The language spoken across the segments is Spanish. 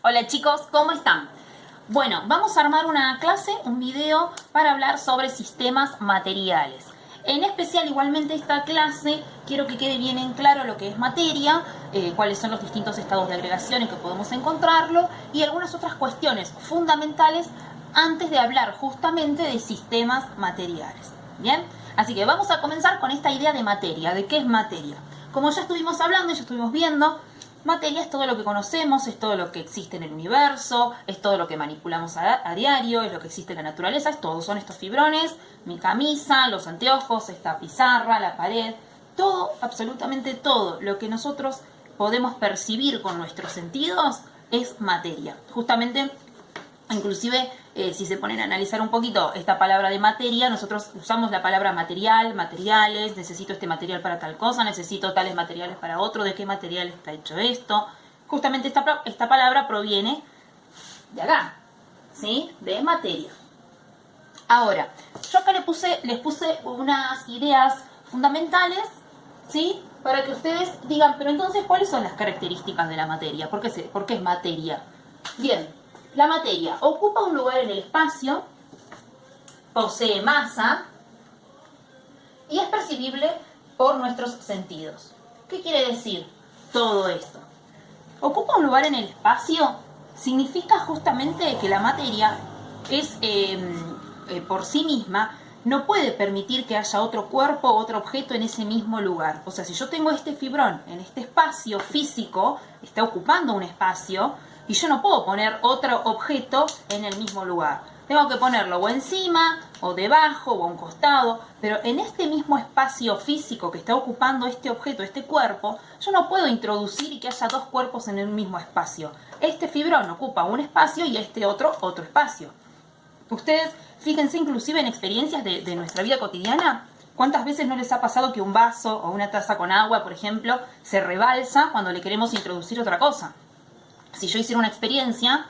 Hola chicos, ¿cómo están? Bueno, vamos a armar una clase, un video para hablar sobre sistemas materiales. En especial, igualmente, esta clase quiero que quede bien en claro lo que es materia, cuáles son los distintos estados de agregación en que podemos encontrarlo y algunas otras cuestiones fundamentales antes de hablar justamente de sistemas materiales. ¿Bien? Así que vamos a comenzar con esta idea de materia, de qué es materia. Como ya estuvimos hablando, ya estuvimos viendo, materia es todo lo que conocemos, es todo lo que existe en el universo, es todo lo que manipulamos a diario, es lo que existe en la naturaleza, es todo. Son estos fibrones, mi camisa, los anteojos, esta pizarra, la pared, todo, absolutamente todo lo que nosotros podemos percibir con nuestros sentidos es materia. Justamente, inclusive, si se ponen a analizar un poquito esta palabra de materia, nosotros usamos la palabra material, materiales, necesito este material para tal cosa, necesito tales materiales para otro, ¿de qué material está hecho esto? Justamente esta palabra proviene de acá, ¿sí? De materia. Ahora, yo acá les puse unas ideas fundamentales, ¿sí? Para que ustedes digan, pero entonces, ¿cuáles son las características de la materia? ¿Por qué es materia? Bien. La materia ocupa un lugar en el espacio, posee masa y es percibible por nuestros sentidos. ¿Qué quiere decir todo esto? Ocupa un lugar en el espacio significa justamente que la materia es por sí misma, no puede permitir que haya otro cuerpo o otro objeto en ese mismo lugar. O sea, si yo tengo este fibrón en este espacio físico, está ocupando un espacio, y yo no puedo poner otro objeto en el mismo lugar. Tengo que ponerlo o encima, o debajo, o a un costado, pero en este mismo espacio físico que está ocupando este objeto, este cuerpo, yo no puedo introducir y que haya dos cuerpos en el mismo espacio. Este fibrón ocupa un espacio y este otro espacio. Ustedes fíjense inclusive en experiencias de nuestra vida cotidiana. ¿Cuántas veces no les ha pasado que un vaso o una taza con agua, por ejemplo, se rebalsa cuando le queremos introducir otra cosa? Si yo hiciera una experiencia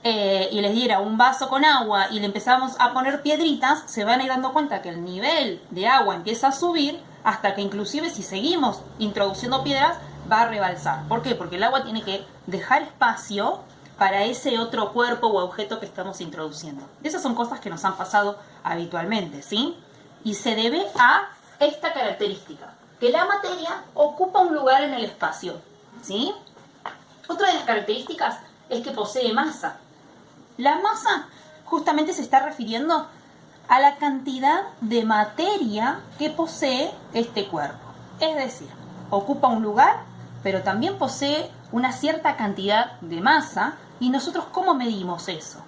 y les diera un vaso con agua y le empezamos a poner piedritas, se van a ir dando cuenta que el nivel de agua empieza a subir hasta que inclusive si seguimos introduciendo piedras va a rebalsar. ¿Por qué? Porque el agua tiene que dejar espacio para ese otro cuerpo o objeto que estamos introduciendo. Esas son cosas que nos han pasado habitualmente, ¿sí? Y se debe a esta característica, que la materia ocupa un lugar en el espacio, ¿sí? Otra de las características es que posee masa. La masa justamente se está refiriendo a la cantidad de materia que posee este cuerpo. Es decir, ocupa un lugar, pero también posee una cierta cantidad de masa. ¿Y nosotros cómo medimos eso?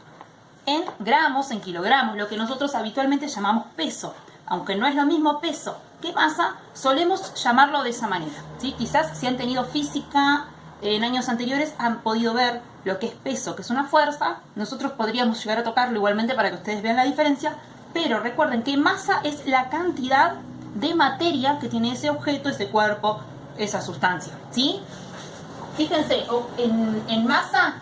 En gramos, en kilogramos, lo que nosotros habitualmente llamamos peso. Aunque no es lo mismo peso que masa, solemos llamarlo de esa manera, ¿sí? Quizás si han tenido física en años anteriores han podido ver lo que es peso, que es una fuerza. Nosotros podríamos llegar a tocarlo igualmente para que ustedes vean la diferencia, pero recuerden que masa es la cantidad de materia que tiene ese objeto, ese cuerpo, esa sustancia, ¿sí? Fíjense, en masa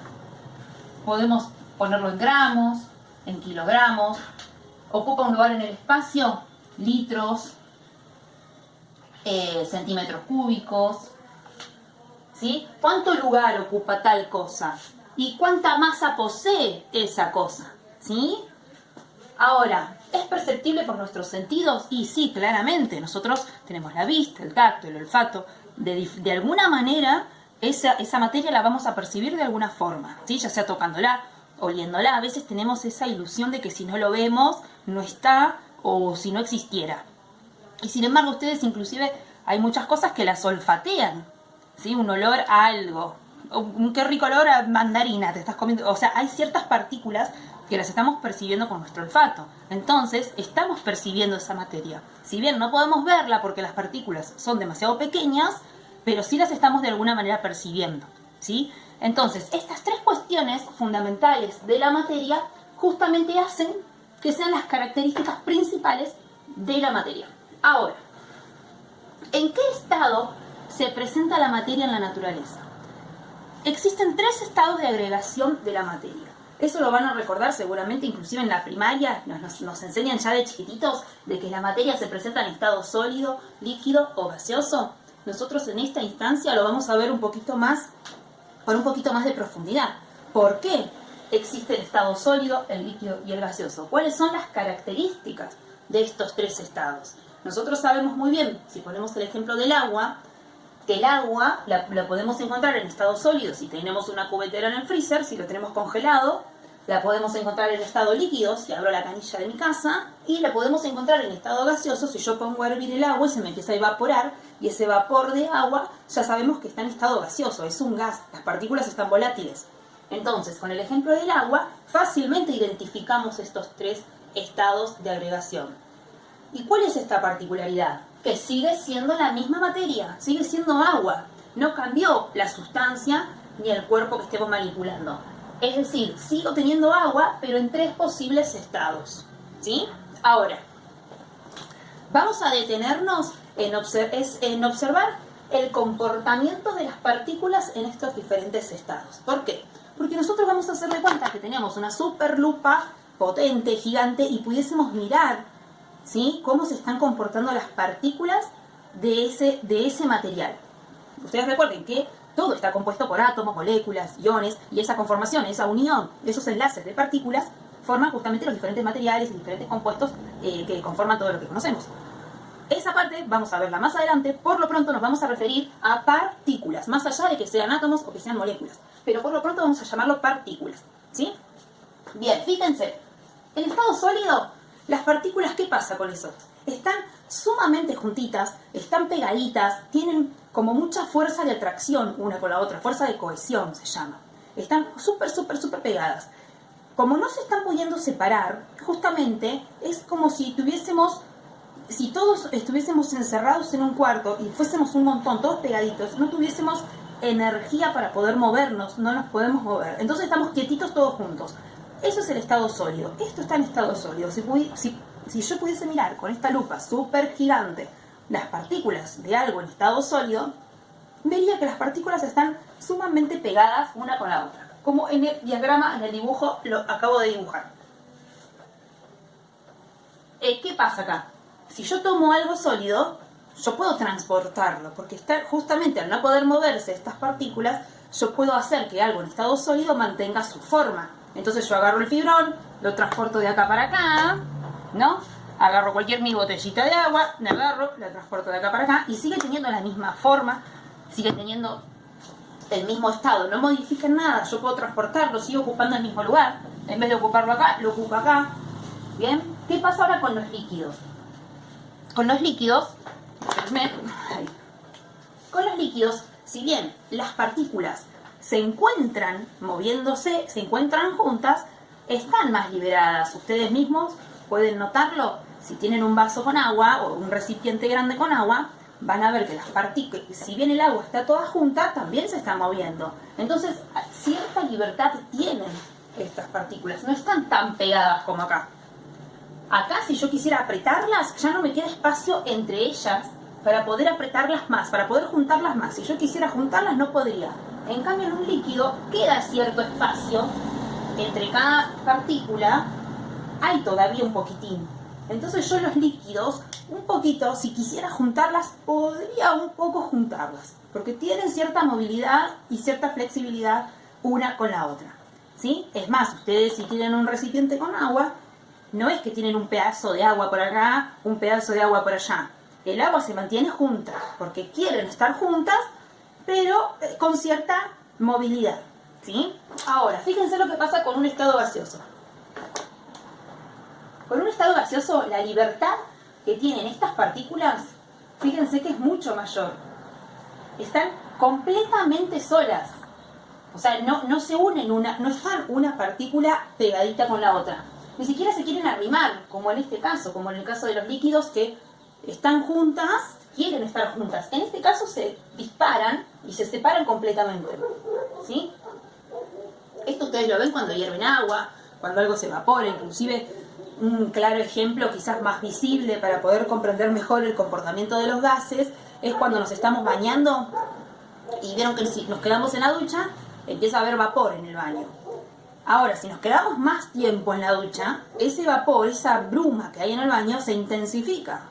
podemos ponerlo en gramos, en kilogramos, ocupa un lugar en el espacio, litros, centímetros cúbicos, ¿sí? ¿Cuánto lugar ocupa tal cosa? ¿Y cuánta masa posee esa cosa? ¿Sí? Ahora, ¿es perceptible por nuestros sentidos? Y sí, claramente. Nosotros tenemos la vista, el tacto, el olfato. De alguna manera, esa materia la vamos a percibir de alguna forma, ¿sí? Ya sea tocándola, oliéndola. A veces tenemos esa ilusión de que si no lo vemos, no está, o si no existiera. Y sin embargo, ustedes inclusive hay muchas cosas que las olfatean, ¿sí? Un olor a algo, qué rico olor a mandarina te estás comiendo. O sea, hay ciertas partículas que las estamos percibiendo con nuestro olfato. Entonces, estamos percibiendo esa materia. Si bien no podemos verla porque las partículas son demasiado pequeñas, pero sí las estamos de alguna manera percibiendo, ¿sí? Entonces, estas tres cuestiones fundamentales de la materia justamente hacen que sean las características principales de la materia. Ahora, ¿en qué estado se presenta la materia en la naturaleza? Existen tres estados de agregación de la materia. Eso lo van a recordar seguramente, inclusive en la primaria, nos enseñan ya de chiquititos de que la materia se presenta en estado sólido, líquido o gaseoso. Nosotros en esta instancia lo vamos a ver un poquito más, con un poquito más de profundidad. ¿Por qué existe el estado sólido, el líquido y el gaseoso? ¿Cuáles son las características de estos tres estados? Nosotros sabemos muy bien, si ponemos el ejemplo del agua, que el agua la podemos encontrar en estado sólido si tenemos una cubetera en el freezer, si lo tenemos congelado, la podemos encontrar en estado líquido si abro la canilla de mi casa, y la podemos encontrar en estado gaseoso si yo pongo a hervir el agua y se me empieza a evaporar, y ese vapor de agua ya sabemos que está en estado gaseoso, es un gas, las partículas están volátiles. Entonces, con el ejemplo del agua, fácilmente identificamos estos tres estados de agregación. ¿Y cuál es esta particularidad? Que sigue siendo la misma materia, sigue siendo agua, no cambió la sustancia ni el cuerpo que estemos manipulando. Es decir, sigo teniendo agua, pero en tres posibles estados, ¿sí? Ahora, vamos a detenernos en observar el comportamiento de las partículas en estos diferentes estados. ¿Por qué? Porque nosotros vamos a hacer de cuenta que tenemos una super lupa potente, gigante, y pudiésemos mirar, ¿sí?, cómo se están comportando las partículas de ese material. Ustedes recuerden que todo está compuesto por átomos, moléculas, iones, y esa conformación, esa unión, esos enlaces de partículas forman justamente los diferentes materiales y diferentes compuestos que conforman todo lo que conocemos. Esa parte vamos a verla más adelante. Por lo pronto nos vamos a referir a partículas, más allá de que sean átomos o que sean moléculas. Pero por lo pronto vamos a llamarlo partículas, ¿sí? Bien, fíjense, en estado sólido, las partículas, ¿qué pasa con eso? Están sumamente juntitas, están pegaditas, tienen como mucha fuerza de atracción una con la otra, fuerza de cohesión se llama. Están súper pegadas. Como no se están pudiendo separar, justamente es como si todos estuviésemos encerrados en un cuarto y fuésemos un montón, todos pegaditos, no tuviésemos energía para poder movernos, no nos podemos mover. Entonces estamos quietitos todos juntos. Eso es el estado sólido. Esto está en estado sólido. Si yo pudiese mirar con esta lupa súper gigante las partículas de algo en estado sólido, vería que las partículas están sumamente pegadas una con la otra, como en el diagrama, en el dibujo, lo acabo de dibujar. ¿Qué pasa acá? Si yo tomo algo sólido, yo puedo transportarlo, porque justamente al no poder moverse estas partículas, yo puedo hacer que algo en estado sólido mantenga su forma. Entonces yo agarro el fibrón, lo transporto de acá para acá, ¿no? Agarro mi botellita de agua, la agarro, la transporto de acá para acá, y sigue teniendo la misma forma, sigue teniendo el mismo estado, no modifica nada, yo puedo transportarlo, sigo ocupando el mismo lugar, en vez de ocuparlo acá, lo ocupo acá. ¿Bien? ¿Qué pasa ahora con los líquidos? Con los líquidos, si bien las partículas se encuentran moviéndose, se encuentran juntas, están más liberadas. Ustedes mismos pueden notarlo. Si tienen un vaso con agua o un recipiente grande con agua, van a ver que las partículas, si bien el agua está toda junta, también se está moviendo. Entonces, cierta libertad tienen estas partículas. No están tan pegadas como acá. Acá, si yo quisiera apretarlas, ya no me queda espacio entre ellas para poder apretarlas más, para poder juntarlas más. Si yo quisiera juntarlas, no podría. En cambio, en un líquido queda cierto espacio entre cada partícula, hay todavía un poquitín. Entonces yo los líquidos, un poquito, si quisiera juntarlas, podría un poco juntarlas, porque tienen cierta movilidad y cierta flexibilidad una con la otra, ¿sí? Es más, ustedes si tienen un recipiente con agua, no es que tienen un pedazo de agua por acá, un pedazo de agua por allá. El agua se mantiene junta, porque quieren estar juntas, pero con cierta movilidad, ¿sí? Ahora, fíjense lo que pasa con un estado gaseoso. Con un estado gaseoso, la libertad que tienen estas partículas, fíjense que es mucho mayor. Están completamente solas. O sea, no se unen, no están una partícula pegadita con la otra. Ni siquiera se quieren arrimar, como en este caso, como en el caso de los líquidos que están juntas, quieren estar juntas. En este caso se disparan y se separan completamente, ¿sí? Esto ustedes lo ven cuando hierven agua, cuando algo se evapora. Inclusive un claro ejemplo, quizás más visible para poder comprender mejor el comportamiento de los gases, es cuando nos estamos bañando y vieron que si nos quedamos en la ducha, empieza a haber vapor en el baño. Ahora, si nos quedamos más tiempo en la ducha, ese vapor, esa bruma que hay en el baño se intensifica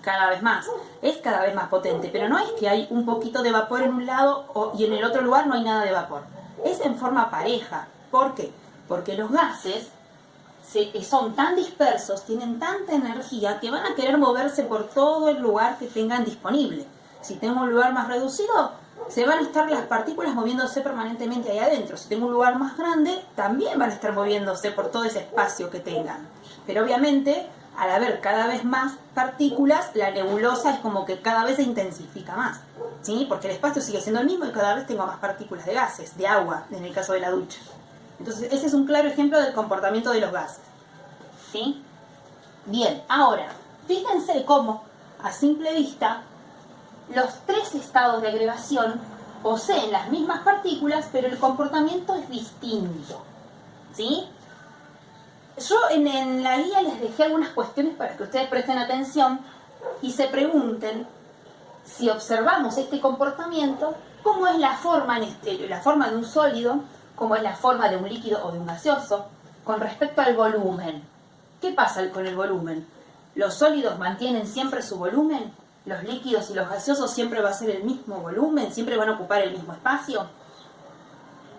cada vez más, es cada vez más potente, pero no es que hay un poquito de vapor en un lado y en el otro lugar no hay nada de vapor, es en forma pareja. ¿Por qué? Porque los gases son tan dispersos, tienen tanta energía que van a querer moverse por todo el lugar que tengan disponible. Si tengo un lugar más reducido, se van a estar las partículas moviéndose permanentemente ahí adentro. Si tengo un lugar más grande, también van a estar moviéndose por todo ese espacio que tengan. Pero obviamente, al haber cada vez más partículas, la nebulosa es como que cada vez se intensifica más, ¿sí? Porque el espacio sigue siendo el mismo y cada vez tengo más partículas de gases, de agua, en el caso de la ducha. Entonces, ese es un claro ejemplo del comportamiento de los gases, ¿sí? Bien, ahora, fíjense cómo, a simple vista, los tres estados de agregación poseen las mismas partículas, pero el comportamiento es distinto, ¿sí? Yo en la guía les dejé algunas cuestiones para que ustedes presten atención y se pregunten, si observamos este comportamiento, ¿cómo es la forma de un sólido? ¿Cómo es la forma de un líquido o de un gaseoso? Con respecto al volumen, ¿qué pasa con el volumen? ¿Los sólidos mantienen siempre su volumen? ¿Los líquidos y los gaseosos siempre va a ser el mismo volumen? ¿Siempre van a ocupar el mismo espacio?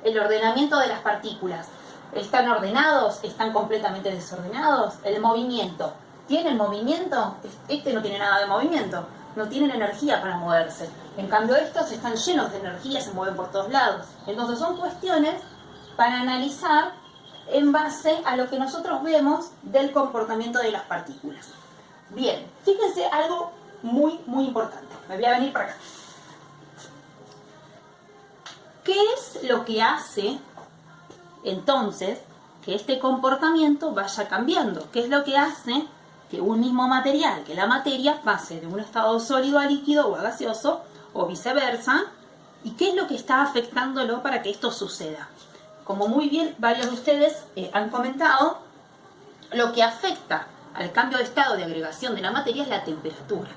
El ordenamiento de las partículas. ¿Están ordenados? ¿Están completamente desordenados? El movimiento. ¿Tienen movimiento? Este no tiene nada de movimiento. No tienen energía para moverse. En cambio estos están llenos de energía, se mueven por todos lados. Entonces son cuestiones para analizar en base a lo que nosotros vemos del comportamiento de las partículas. Bien, fíjense algo muy, muy importante. Me voy a venir para acá. ¿Qué es lo que hace entonces que este comportamiento vaya cambiando? ¿Qué es lo que hace que un mismo material, que la materia, pase de un estado sólido a líquido o a gaseoso o viceversa? ¿Y qué es lo que está afectándolo para que esto suceda? Como muy bien varios de ustedes han comentado, lo que afecta al cambio de estado de agregación de la materia es la temperatura.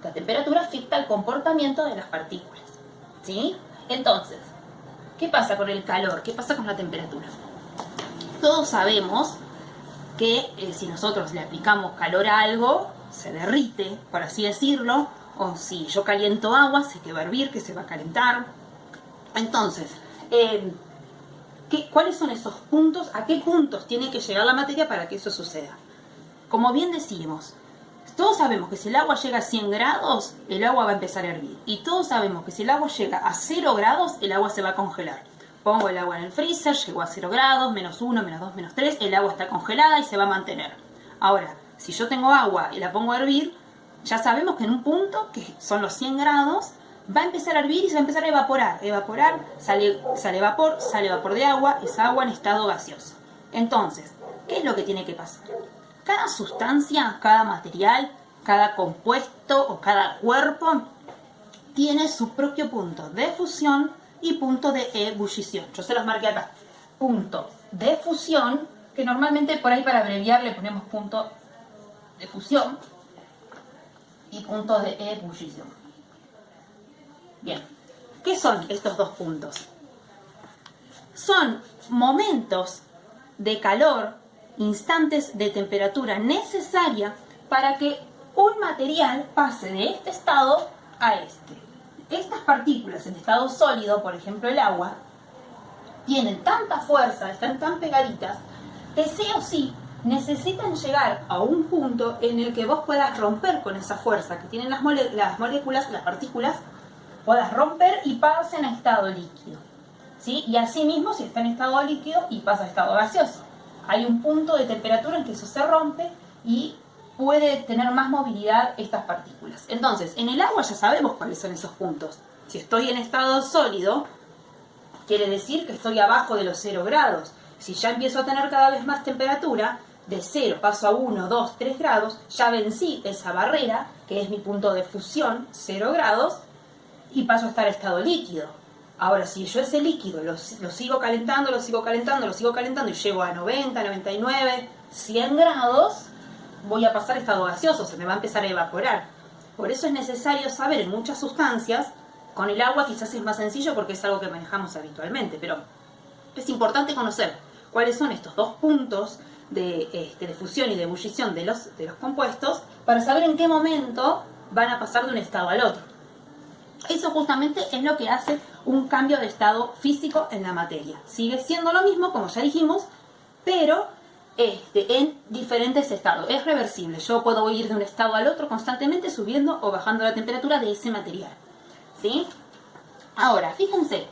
La temperatura afecta el comportamiento de las partículas, ¿sí? Entonces, ¿qué pasa con el calor? ¿Qué pasa con la temperatura? Todos sabemos que si nosotros le aplicamos calor a algo, se derrite, por así decirlo, o si yo caliento agua, sé que va a hervir, que se va a calentar. Entonces, ¿cuáles son esos puntos? ¿A qué puntos tiene que llegar la materia para que eso suceda? Como bien decimos, todos sabemos que si el agua llega a 100 grados, el agua va a empezar a hervir. Y todos sabemos que si el agua llega a 0 grados, el agua se va a congelar. Pongo el agua en el freezer, llegó a 0 grados, -1, -2, -3, el agua está congelada y se va a mantener. Ahora, si yo tengo agua y la pongo a hervir, ya sabemos que en un punto, que son los 100 grados, va a empezar a hervir y se va a empezar a evaporar. Evaporar, sale vapor de agua, es agua en estado gaseoso. Entonces, ¿qué es lo que tiene que pasar? Cada sustancia, cada material, cada compuesto o cada cuerpo tiene su propio punto de fusión y punto de ebullición. Yo se los marqué acá. Punto de fusión, que normalmente por ahí para abreviar le ponemos punto de fusión, y punto de ebullición. Bien, ¿qué son estos dos puntos? Son momentos de calor, instantes de temperatura necesaria para que un material pase de este estado a este. Estas partículas en estado sólido, por ejemplo el agua, tienen tanta fuerza, están tan pegaditas, que sí o sí necesitan llegar a un punto en el que vos puedas romper con esa fuerza que tienen las moléculas, las partículas, puedas romper y pasen a estado líquido, ¿sí? Y así mismo si está en estado líquido y pasa a estado gaseoso. Hay un punto de temperatura en que eso se rompe y puede tener más movilidad estas partículas. Entonces, en el agua ya sabemos cuáles son esos puntos. Si estoy en estado sólido, quiere decir que estoy abajo de los 0 grados. Si ya empiezo a tener cada vez más temperatura, de 0 paso a 1, 2, 3 grados, ya vencí esa barrera, que es mi punto de fusión, 0 grados, y paso a estar en estado líquido. Ahora, si yo ese líquido lo sigo calentando, y llego a 90, 99, 100 grados, voy a pasar a estado gaseoso, se me va a empezar a evaporar. Por eso es necesario saber en muchas sustancias, con el agua quizás es más sencillo porque es algo que manejamos habitualmente, pero es importante conocer cuáles son estos dos puntos de fusión y de ebullición de los compuestos para saber en qué momento van a pasar de un estado al otro. Eso justamente es lo que hace un cambio de estado físico en la materia. Sigue siendo lo mismo, como ya dijimos, pero en diferentes estados. Es reversible. Yo puedo ir de un estado al otro constantemente subiendo o bajando la temperatura de ese material. ¿Sí? Ahora, fíjense.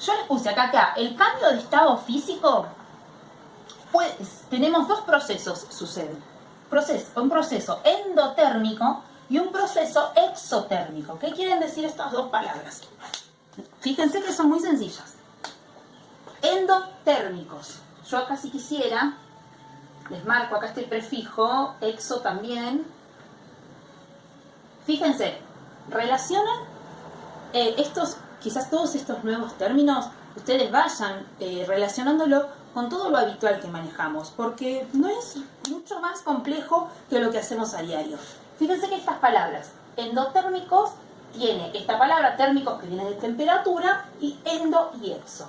Yo les puse acá, el cambio de estado físico, pues tenemos dos procesos suceden. Un proceso endotérmico y un proceso exotérmico. ¿Qué quieren decir estas dos palabras? Fíjense que son muy sencillas. Endotérmicos. Yo acá si quisiera, les marco acá este prefijo, exo también. Fíjense, relacionan quizás todos estos nuevos términos, ustedes vayan relacionándolo con todo lo habitual que manejamos, porque no es mucho más complejo que lo que hacemos a diario. Fíjense que estas palabras, endotérmicos, tiene esta palabra térmicos que viene de temperatura, y endo y exo.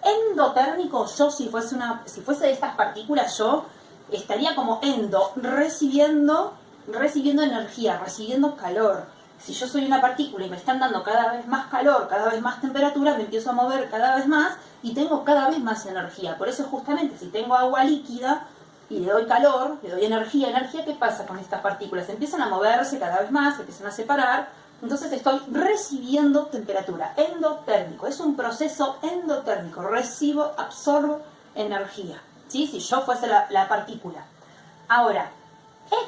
Endotérmico, yo si fuese de estas partículas, yo estaría como endo, recibiendo energía, recibiendo calor. Si yo soy una partícula y me están dando cada vez más calor, cada vez más temperatura, me empiezo a mover cada vez más y tengo cada vez más energía. Por eso justamente si tengo agua líquida y le doy calor, le doy energía, ¿qué pasa con estas partículas? Empiezan a moverse cada vez más, se empiezan a separar. Entonces estoy recibiendo temperatura. Endotérmico, es un proceso endotérmico. Recibo, absorbo energía. ¿Sí? Si yo fuese la partícula. Ahora,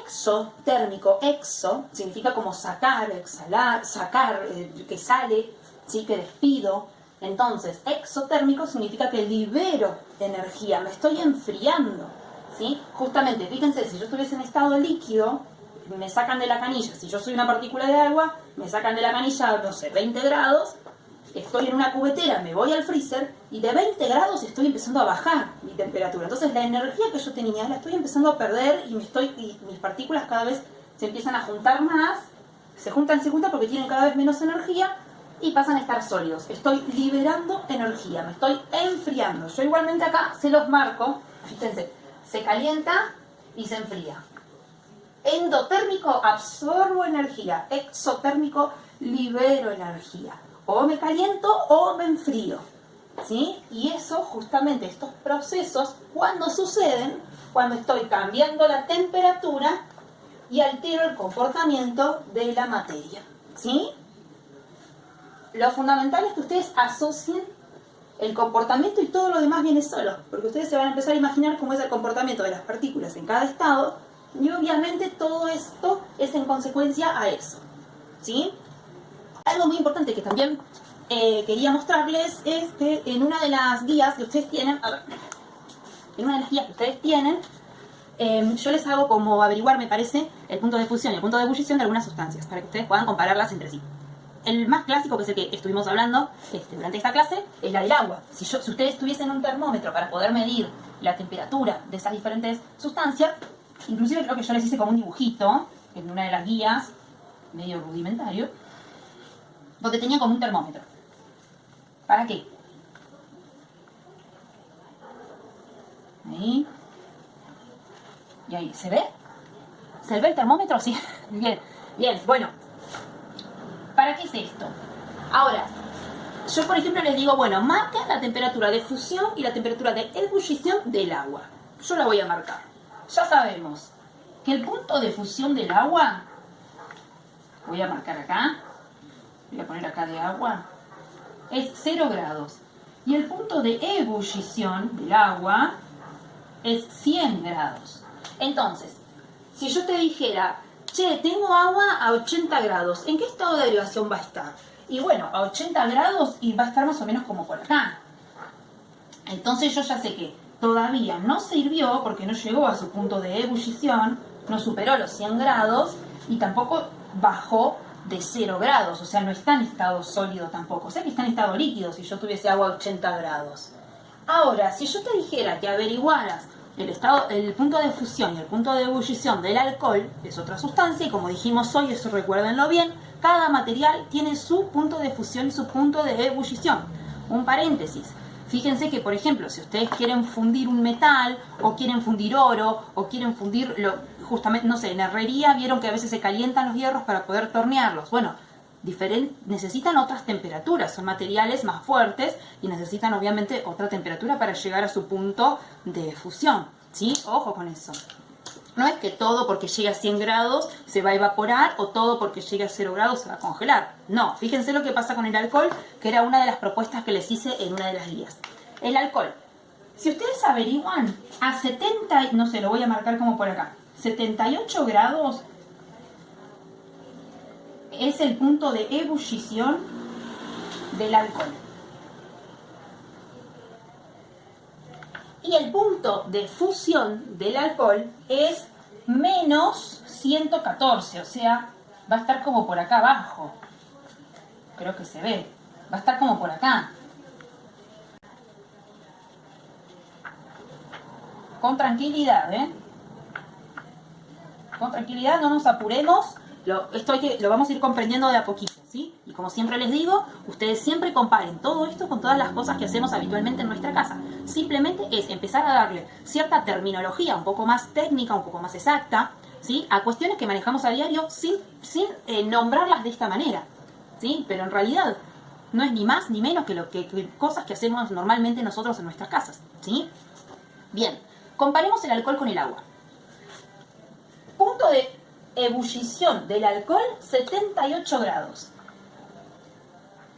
exotérmico, exo significa como sacar, exhalar, sacar, que sale, ¿sí? Que despido. Entonces, exotérmico significa que libero energía, me estoy enfriando, ¿sí? Justamente, fíjense, si yo estuviese en estado líquido, me sacan de la canilla, si yo soy una partícula de agua, me sacan de la canilla, no sé, 20 grados, estoy en una cubetera, me voy al freezer y de 20 grados estoy empezando a bajar mi temperatura. Entonces la energía que yo tenía la estoy empezando a perder y mis partículas cada vez se empiezan a juntar más, se juntan porque tienen cada vez menos energía y pasan a estar sólidos. Estoy liberando energía, me estoy enfriando. Yo igualmente acá se los marco, fíjense, se calienta y se enfría. Endotérmico, absorbo energía. Exotérmico, libero energía. O me caliento o me enfrío, ¿sí? Y eso, justamente, estos procesos, cuando suceden, cuando estoy cambiando la temperatura y altero el comportamiento de la materia, ¿sí? Lo fundamental es que ustedes asocien el comportamiento y todo lo demás viene solo, porque ustedes se van a empezar a imaginar cómo es el comportamiento de las partículas en cada estado, y obviamente todo esto es en consecuencia a eso, ¿sí? Algo muy importante que también quería mostrarles es que en una de las guías que ustedes tienen, yo les hago como averiguar, me parece, el punto de fusión y el punto de ebullición de algunas sustancias, para que ustedes puedan compararlas entre sí. El más clásico, que es el que estuvimos hablando durante esta clase, es la del agua. Si ustedes tuviesen un termómetro para poder medir la temperatura de esas diferentes sustancias, inclusive creo que yo les hice como un dibujito en una de las guías, medio rudimentario, donde tenía como un termómetro. ¿Para qué? Ahí. Y ahí, ¿se ve? ¿Se ve el termómetro? Sí. Bien, bien, bueno. ¿Para qué es esto? Ahora, yo por ejemplo les digo, bueno, marca la temperatura de fusión y la temperatura de ebullición del agua. Yo la voy a marcar. Ya sabemos que el punto de fusión del agua, voy a marcar acá, voy a poner acá de agua, es 0 grados. Y el punto de ebullición del agua es 100 grados. Entonces, si yo te dijera, che, tengo agua a 80 grados, ¿en qué estado de derivación va a estar? Y bueno, a 80 grados y va a estar más o menos como por acá. Entonces yo ya sé que todavía no se hirvió porque no llegó a su punto de ebullición, no superó los 100 grados y tampoco bajó de 0 grados, o sea, no está en estado sólido tampoco, o sea que está en estado líquido si yo tuviese agua a 80 grados. Ahora, si yo te dijera que averiguaras el punto de fusión y el punto de ebullición del alcohol, es otra sustancia, y como dijimos hoy, eso recuérdenlo bien, cada material tiene su punto de fusión y su punto de ebullición. Un paréntesis. Fíjense que, por ejemplo, si ustedes quieren fundir un metal, o quieren fundir oro, o quieren fundir, justamente, no sé, en herrería vieron que a veces se calientan los hierros para poder tornearlos. Bueno, necesitan otras temperaturas, son materiales más fuertes y necesitan obviamente otra temperatura para llegar a su punto de fusión, ¿sí? Ojo con eso. No es que todo porque llegue a 100 grados se va a evaporar o todo porque llegue a 0 grados se va a congelar. No, fíjense lo que pasa con el alcohol, que era una de las propuestas que les hice en una de las guías. El alcohol, si ustedes averiguan, a 70, no sé, lo voy a marcar como por acá, 78 grados es el punto de ebullición del alcohol. Y el punto de fusión del alcohol es menos 114, o sea, va a estar como por acá abajo. Creo que se ve. Va a estar como por acá. Con tranquilidad, ¿eh? Con tranquilidad, no nos apuremos. Lo vamos a ir comprendiendo de a poquito, ¿sí? Y como siempre les digo, ustedes siempre comparen todo esto con todas las cosas que hacemos habitualmente en nuestra casa. Simplemente es empezar a darle cierta terminología un poco más técnica, un poco más exacta, ¿sí? A cuestiones que manejamos a diario sin nombrarlas de esta manera, ¿sí? Pero en realidad no es ni más ni menos que cosas que hacemos normalmente nosotros en nuestras casas, ¿sí? Bien, comparemos el alcohol con el agua. Punto de ebullición del alcohol, 78 grados.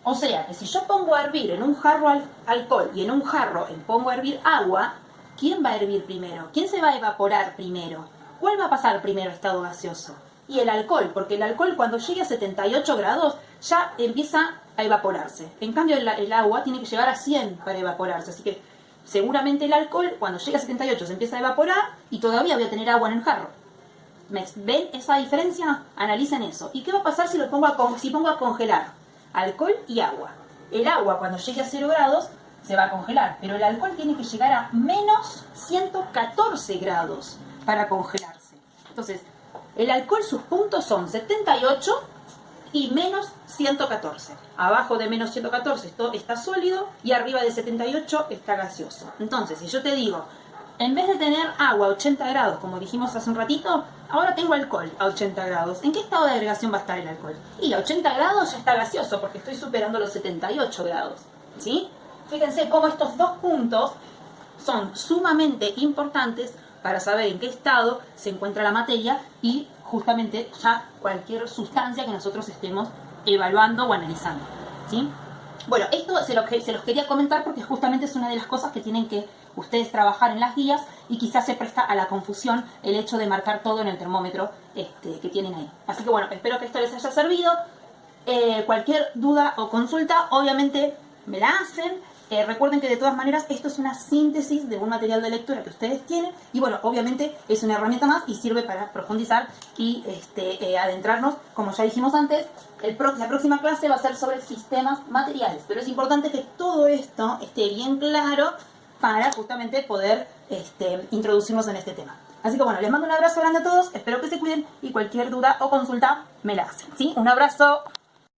O sea que si yo pongo a hervir en un jarro alcohol y en un jarro pongo a hervir agua, ¿quién va a hervir primero? ¿Quién se va a evaporar primero? ¿Cuál va a pasar primero a estado gaseoso? Y el alcohol, porque el alcohol cuando llegue a 78 grados ya empieza a evaporarse. En cambio el agua tiene que llegar a 100 para evaporarse, así que seguramente el alcohol cuando llegue a 78 se empieza a evaporar y todavía voy a tener agua en el jarro. ¿Ven esa diferencia? Analicen eso. ¿Y qué va a pasar si pongo a congelar? Alcohol y agua. El agua cuando llegue a 0 grados se va a congelar, pero el alcohol tiene que llegar a menos 114 grados para congelarse. Entonces, el alcohol, sus puntos son 78 y menos 114. Abajo de menos 114 esto está sólido y arriba de 78 está gaseoso. Entonces, si yo te digo, en vez de tener agua a 80 grados, como dijimos hace un ratito, ahora tengo alcohol a 80 grados. ¿En qué estado de agregación va a estar el alcohol? Y a 80 grados ya está gaseoso, porque estoy superando los 78 grados, ¿sí? Fíjense cómo estos dos puntos son sumamente importantes para saber en qué estado se encuentra la materia y justamente ya cualquier sustancia que nosotros estemos evaluando o analizando, ¿sí? Bueno, esto se los quería comentar porque justamente es una de las cosas que tienen que ustedes trabajar en las guías y quizás se presta a la confusión el hecho de marcar todo en el termómetro que tienen ahí. Así que bueno, espero que esto les haya servido. Cualquier duda o consulta, obviamente me la hacen. Recuerden que de todas maneras esto es una síntesis de un material de lectura que ustedes tienen y bueno, obviamente es una herramienta más y sirve para profundizar y adentrarnos, como ya dijimos antes, la próxima clase va a ser sobre sistemas materiales, pero es importante que todo esto esté bien claro para justamente poder introducirnos en este tema. Así que bueno, les mando un abrazo grande a todos, espero que se cuiden y cualquier duda o consulta me la hacen, ¿sí? Un abrazo.